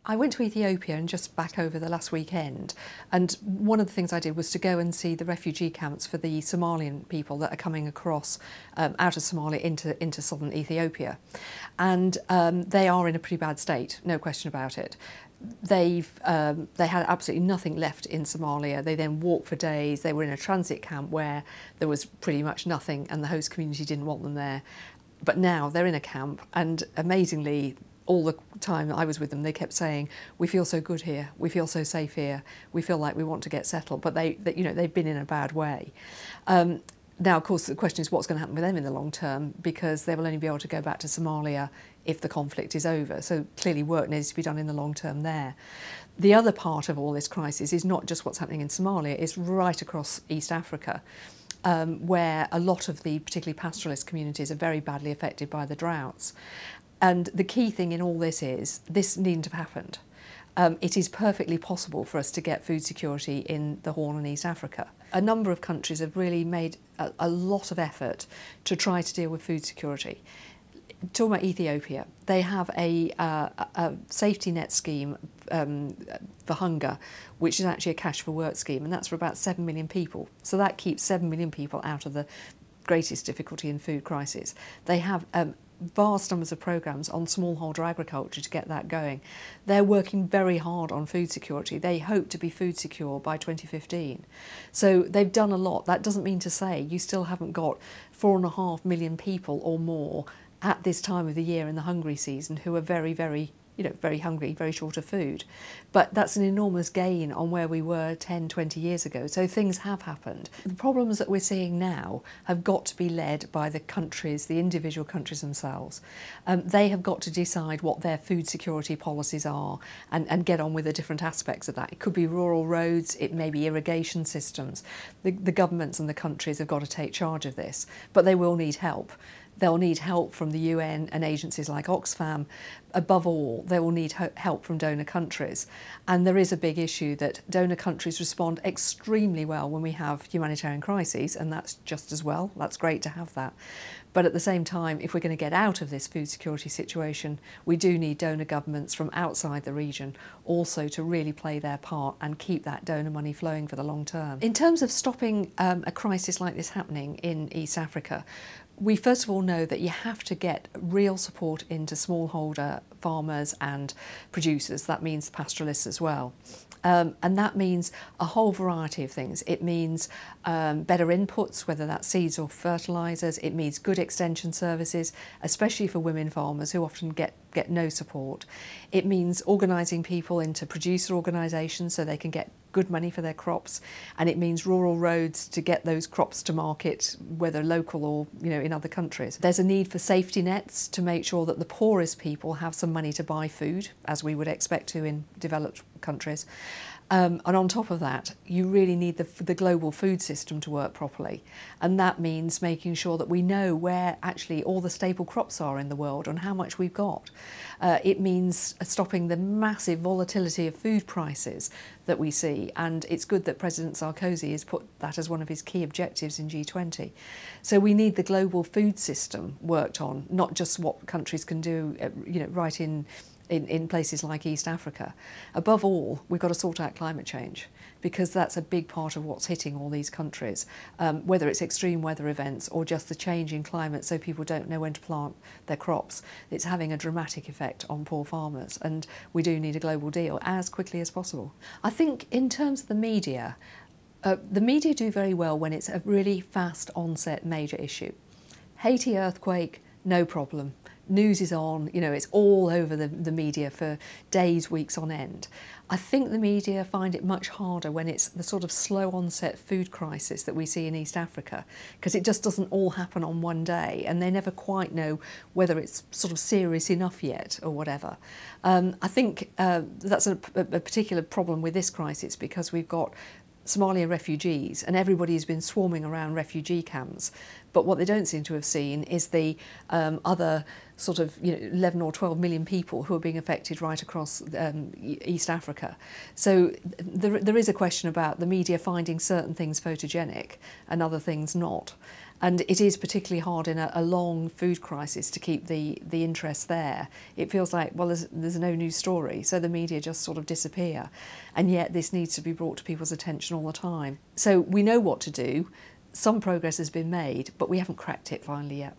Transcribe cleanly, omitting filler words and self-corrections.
I went to Ethiopia and just back over the last weekend, and one of the things I did was to go and see the refugee camps for the Somalian people that are coming across out of Somalia into southern Ethiopia, and they are in a pretty bad state, no question about it. They had absolutely nothing left in Somalia. They then walked for days. They were in a transit camp where there was pretty much nothing, and the host community didn't want them there. But now they're in a camp, and amazingly, all the time I was with them, they kept saying, "We feel so good here. We feel so safe here. We feel like we want to get settled." But they've been in a bad way. Now, of course, the question is what's going to happen with them in the long term, because they will only be able to go back to Somalia if the conflict is over. So clearly work needs to be done in the long term there. The other part of all this crisis is not just what's happening in Somalia, it's right across East Africa, where a lot of the particularly pastoralist communities are very badly affected by the droughts. And the key thing in all this is, this needn't have happened. It is perfectly possible for us to get food security in the Horn and East Africa. A number of countries have really made a lot of effort to try to deal with food security. Talking about Ethiopia, they have a safety net scheme for hunger, which is actually a cash for work scheme, and that's for about 7 million people. So that keeps 7 million people out of the greatest difficulty in food crisis. They have vast numbers of programmes on smallholder agriculture to get that going. They're working very hard on food security. They hope to be food secure by 2015. So they've done a lot. That doesn't mean to say you still haven't got 4.5 million people or more at this time of the year in the hungry season who are very, very hungry, very short of food. But that's an enormous gain on where we were 10, 20 years ago. So things have happened. The problems that we're seeing now have got to be led by the countries, the individual countries themselves. They have got to decide what their food security policies are and get on with the different aspects of that. It could be rural roads, it may be irrigation systems. The governments and the countries have got to take charge of this, but they will need help. They'll need help from the UN and agencies like Oxfam. Above all, they will need help from donor countries. And there is a big issue that donor countries respond extremely well when we have humanitarian crises, and that's just as well. That's great to have that. But at the same time, if we're going to get out of this food security situation, we do need donor governments from outside the region also to really play their part and keep that donor money flowing for the long term. In terms of stopping a crisis like this happening in East Africa, we first of all know that you have to get real support into smallholder farmers and producers. That means pastoralists as well. And that means a whole variety of things. It means better inputs, whether that's seeds or fertilisers. It means good extension services, especially for women farmers who often get no support. It means organising people into producer organisations so they can get good money for their crops, and it means rural roads to get those crops to market, whether local or in other countries. There's a need for safety nets to make sure that the poorest people have some money to buy food, as we would expect to in developed countries. And on top of that, you really need the global food system to work properly. And that means making sure that we know where actually all the staple crops are in the world and how much we've got. It means stopping the massive volatility of food prices that we see. And it's good that President Sarkozy has put that as one of his key objectives in G20. So we need the global food system worked on, not just what countries can do, right in places like East Africa. Above all, we've got to sort out climate change, because that's a big part of what's hitting all these countries, whether it's extreme weather events or just the change in climate so people don't know when to plant their crops. It's having a dramatic effect on poor farmers, and we do need a global deal as quickly as possible. I think in terms of the media do very well when it's a really fast onset major issue. Haiti earthquake, no problem. News is on, it's all over the media for days, weeks on end. I think the media find it much harder when it's the sort of slow onset food crisis that we see in East Africa, because it just doesn't all happen on one day and they never quite know whether it's sort of serious enough yet or whatever. I think that's a particular problem with this crisis, because we've got Somalian refugees and everybody's been swarming around refugee camps, But what they don't seem to have seen is the other sort of 11 or 12 million people who are being affected right across East Africa. So there is a question about the media finding certain things photogenic and other things not. And it is particularly hard in a long food crisis to keep the interest there. It feels like, well, there's no news story, so the media just sort of disappear. And yet this needs to be brought to people's attention all the time. So we know what to do. Some progress has been made, but we haven't cracked it finally yet.